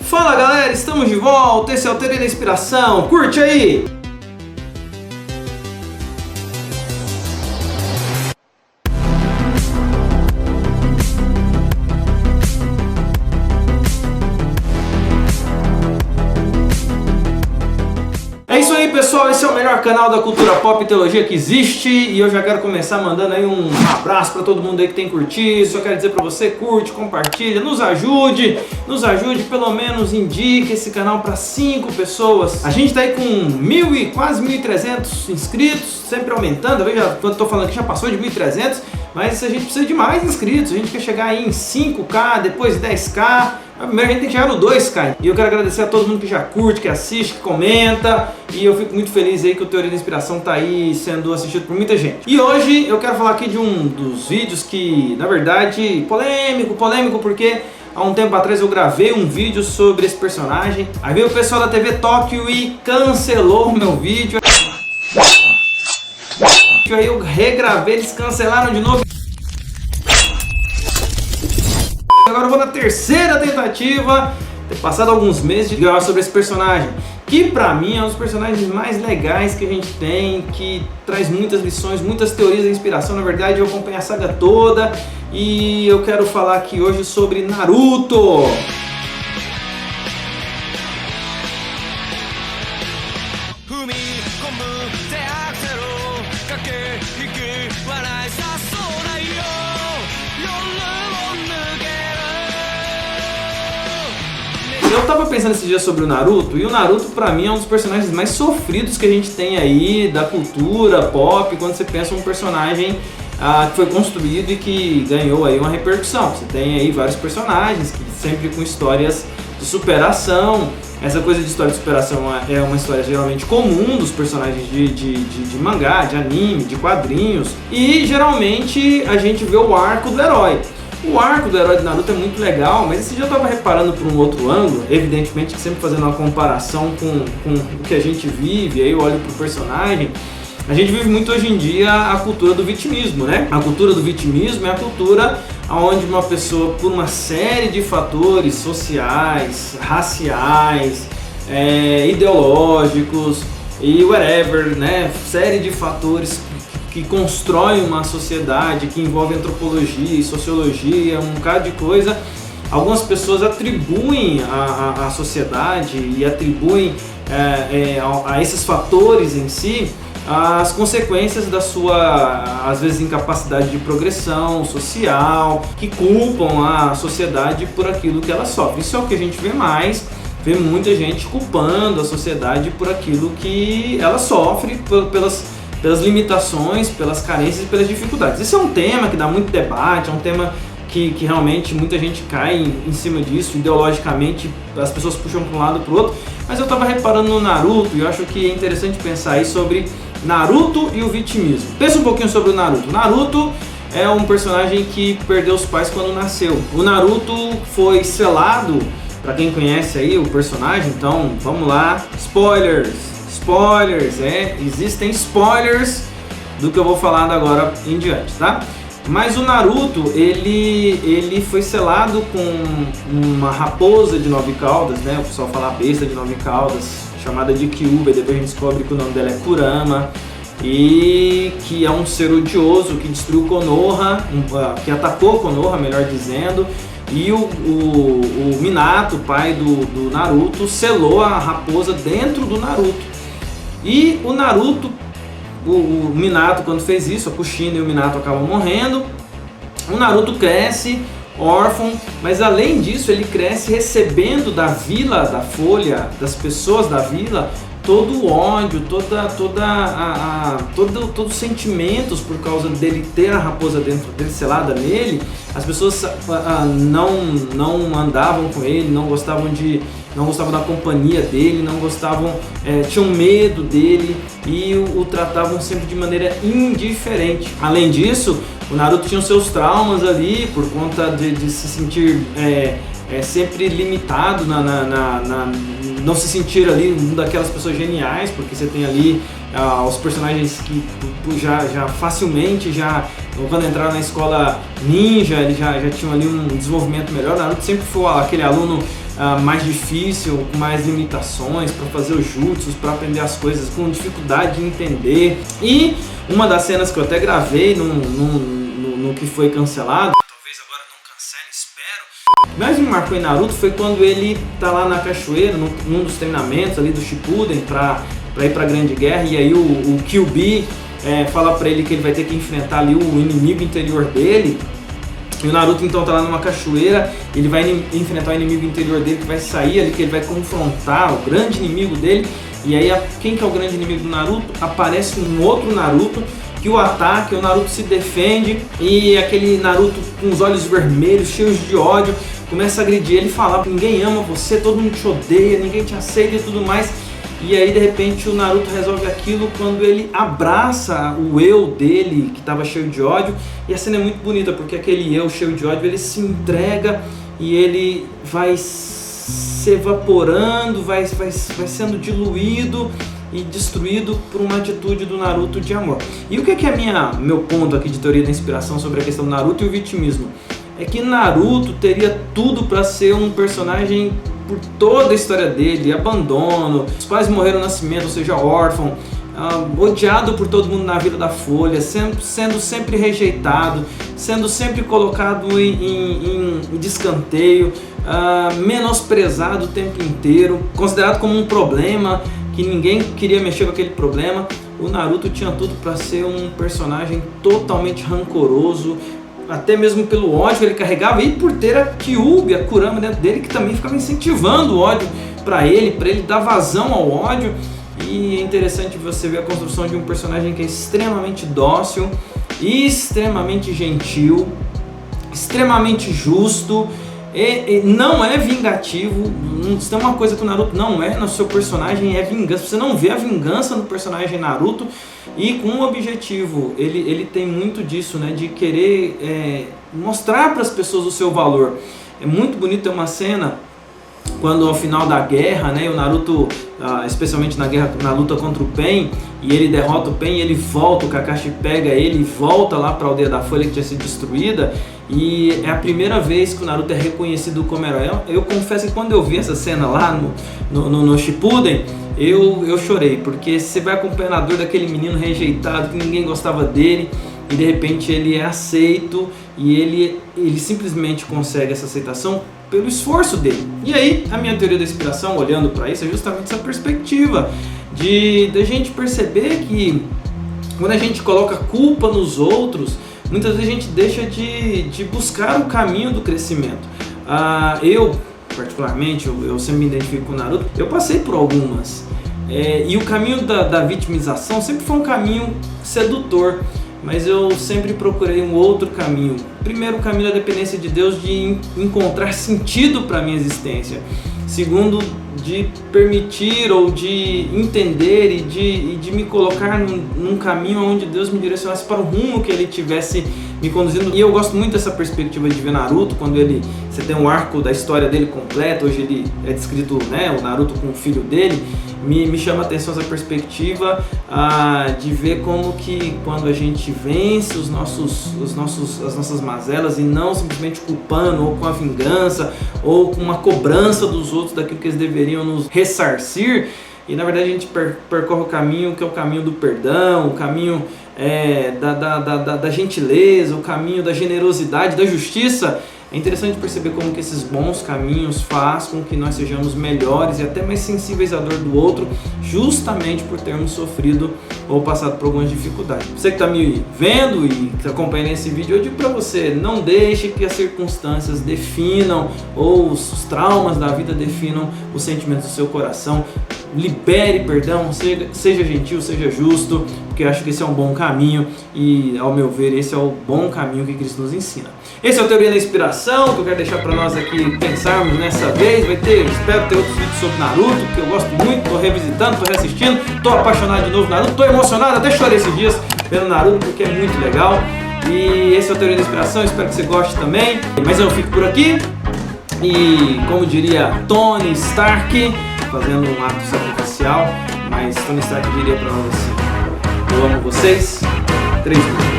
Fala galera, estamos de volta, esse é o Teoria da Inspiração, curte aí! É isso aí pessoal, esse é o melhor canal da cultura pop e teologia que existe e eu já quero começar mandando aí um abraço para todo mundo aí que tem curtido. Só quero dizer para você, curte, compartilha, nos ajude, pelo menos indique esse canal para 5 pessoas. A gente tá aí com 1.000 e quase 1.300 inscritos, sempre aumentando. Eu já tô falando que já passou de 1.300, mas a gente precisa de mais inscritos. A gente quer chegar aí em 5K, depois 10K. Primeiro a gente tem que chegar no 2K. E eu quero agradecer a todo mundo que já curte, que assiste, que comenta. E eu fico muito feliz aí que o Teoria da Inspiração tá aí sendo assistido por muita gente. E hoje eu quero falar aqui de um dos vídeos que, na verdade, polêmico porque há um tempo atrás eu gravei um vídeo sobre esse personagem. Aí veio o pessoal da TV Tóquio e cancelou o meu vídeo. Aí eu regravei, eles cancelaram de novo. Agora eu vou na terceira tentativa, ter passado alguns meses de gravar sobre esse personagem, que pra mim é um dos personagens mais legais que a gente tem, que traz muitas lições, muitas teorias da inspiração. Na verdade eu acompanhei a saga toda e eu quero falar aqui hoje sobre Naruto. Eu tava pensando esses dias sobre o Naruto, e o Naruto pra mim é um dos personagens mais sofridos que a gente tem aí da cultura pop, quando você pensa um personagem que foi construído e que ganhou aí uma repercussão. Você tem aí vários personagens que sempre com histórias de superação. Essa coisa de história de superação é uma história geralmente comum dos personagens de mangá, de anime, de quadrinhos, e geralmente a gente vê o arco do herói. O arco do herói de Naruto é muito legal, mas esse dia eu estava reparando por um outro ângulo, evidentemente que sempre fazendo uma comparação com o que a gente vive, aí eu olho pro personagem. A gente vive muito hoje em dia a cultura do vitimismo, né? A cultura do vitimismo é a cultura onde uma pessoa, por uma série de fatores sociais, raciais, ideológicos e whatever, né? Série de fatores que constrói uma sociedade, que envolve antropologia e sociologia, um bocado de coisa. Algumas pessoas atribuem à sociedade e atribuem a esses fatores em si as consequências da sua, às vezes, incapacidade de progressão social, que culpam a sociedade por aquilo que ela sofre. Isso é o que a gente vê mais, vê muita gente culpando a sociedade por aquilo que ela sofre, pelas limitações, pelas carências e pelas dificuldades. Esse é um tema que dá muito debate, é um tema que realmente muita gente cai em cima disso, ideologicamente as pessoas puxam para um lado para o outro, mas eu estava reparando no Naruto e eu acho que é interessante pensar aí sobre Naruto e o vitimismo. Pensa um pouquinho sobre o Naruto. Naruto é um personagem que perdeu os pais quando nasceu. O Naruto foi selado, para quem conhece aí o personagem, então vamos lá, spoilers, existem spoilers do que eu vou falar agora em diante, tá? Mas o Naruto, ele foi selado com uma raposa de 9 caudas, né? O pessoal fala besta de 9 caudas, chamada de Kyuubi, depois a gente descobre que o nome dela é Kurama, e que é um ser odioso que destruiu Konoha, que atacou Konoha, melhor dizendo, e o Minato, pai do Naruto, selou a raposa dentro do Naruto. E o Naruto, o Minato, quando fez isso, a Kushina e o Minato acabam morrendo. O Naruto cresce órfão, mas além disso ele cresce recebendo da vila, da Folha, das pessoas da vila, todo o ódio, todos os sentimentos por causa dele ter a raposa dentro dele, selada nele. As pessoas não andavam com ele, não gostavam da companhia dele, tinham medo dele e o tratavam sempre de maneira indiferente. Além disso, o Naruto tinha os seus traumas ali por conta de se sentir sempre limitado, não se sentir ali um daquelas pessoas geniais, porque você tem ali os personagens que já facilmente, quando entraram na escola ninja, eles já tinham ali um desenvolvimento melhor. O Naruto sempre foi aquele aluno mais difícil, com mais limitações, para fazer os jutsus, para aprender as coisas com dificuldade de entender. E uma das cenas que eu até gravei no que foi cancelado, talvez agora não cancele, espero, o que mais me marcou em Naruto foi quando ele tá lá na cachoeira, num dos treinamentos ali do Shippuden, pra ir pra Grande Guerra, e aí o Kyuubi fala pra ele que ele vai ter que enfrentar ali o inimigo interior dele. E o Naruto então tá lá numa cachoeira, ele vai enfrentar o inimigo interior dele, que vai sair ali, que ele vai confrontar o grande inimigo dele. E aí quem que é o grande inimigo do Naruto? Aparece um outro Naruto que o ataca, o Naruto se defende, e aquele Naruto com os olhos vermelhos, cheios de ódio, começa a agredir ele, falar: ninguém ama você, todo mundo te odeia, ninguém te aceita e tudo mais. E aí de repente o Naruto resolve aquilo quando ele abraça o eu dele, que estava cheio de ódio. E a cena é muito bonita, porque aquele eu cheio de ódio, ele se entrega e ele vai se evaporando, vai sendo diluído e destruído por uma atitude do Naruto de amor. E o que é meu ponto aqui de teoria da inspiração sobre a questão do Naruto e o vitimismo? É que Naruto teria tudo para ser um personagem, por toda a história dele, abandono, os pais morreram no nascimento, ou seja, órfão, odiado por todo mundo na Vila da Folha, sendo sempre rejeitado, sendo sempre colocado em descanteio, menosprezado o tempo inteiro, considerado como um problema, que ninguém queria mexer com aquele problema. O Naruto tinha tudo para ser um personagem totalmente rancoroso, até mesmo pelo ódio que ele carregava, e por ter a Kyuubi, a Kurama dentro dele, que também ficava incentivando o ódio para ele dar vazão ao ódio. E é interessante você ver a construção de um personagem que é extremamente dócil, extremamente gentil, extremamente justo, e não é vingativo. Se tem uma coisa que o Naruto não é no seu personagem, é vingança. Você não vê a vingança no personagem Naruto, e com um objetivo. Ele tem muito disso, né, de querer mostrar para as pessoas o seu valor. É muito bonito ter uma cena quando ao final da guerra, né, o Naruto, especialmente na luta contra o Pain, e ele derrota o Pain, ele volta, o Kakashi pega ele e volta lá para a Aldeia da Folha, que tinha sido destruída, e é a primeira vez que o Naruto é reconhecido como herói. Eu confesso que quando eu vi essa cena lá no Shippuden, eu chorei, porque você vai acompanhando a dor daquele menino rejeitado, que ninguém gostava dele, e de repente ele é aceito, e ele simplesmente consegue essa aceitação pelo esforço dele. E aí, a minha teoria da inspiração, olhando para isso, é justamente essa perspectiva de a gente perceber que quando a gente coloca culpa nos outros, muitas vezes a gente deixa de buscar o caminho do crescimento. Eu, particularmente, eu sempre me identifico com o Naruto, eu passei por algumas. E o caminho da vitimização sempre foi um caminho sedutor, mas eu sempre procurei um outro caminho. Primeiro, o caminho da dependência de Deus, de encontrar sentido para a minha existência. Segundo, de permitir ou de entender e de me colocar num caminho onde Deus me direcionasse para o rumo que Ele tivesse me conduzindo. E eu gosto muito dessa perspectiva de ver Naruto, quando você tem um arco da história dele completo. Hoje ele é descrito, né, o Naruto com o filho dele. Me chama a atenção essa perspectiva de ver como que quando a gente vence as nossas mazelas, e não simplesmente culpando, ou com a vingança, ou com uma cobrança dos outros daquilo que eles deveriam nos ressarcir, e na verdade a gente percorre o caminho que é o caminho do perdão, o caminho da gentileza, o caminho da generosidade, da justiça. É interessante perceber como que esses bons caminhos fazem com que nós sejamos melhores e até mais sensíveis à dor do outro, justamente por termos sofrido ou passado por algumas dificuldades. Você que está me vendo e está acompanhando esse vídeo, eu digo para você: não deixe que as circunstâncias definam, ou os traumas da vida definam os sentimentos do seu coração. Libere perdão, seja gentil, seja justo, porque eu acho que esse é um bom caminho, e ao meu ver esse é o bom caminho que Cristo nos ensina. Esse é o Teoria da Inspiração, que eu quero deixar para nós aqui pensarmos nessa vez. Espero ter outros vídeos sobre Naruto, que eu gosto muito, estou revisitando, estou reassistindo, estou apaixonado de novo por Naruto, estou emocionado, até chorei esses dias vendo Naruto, porque é muito legal. E esse é o Teoria da Inspiração, espero que você goste também. Mas eu fico por aqui, e como diria Tony Stark, fazendo um ato sacrificial, mas Tony Stark diria para nós assim: eu amo vocês, 3 minutos.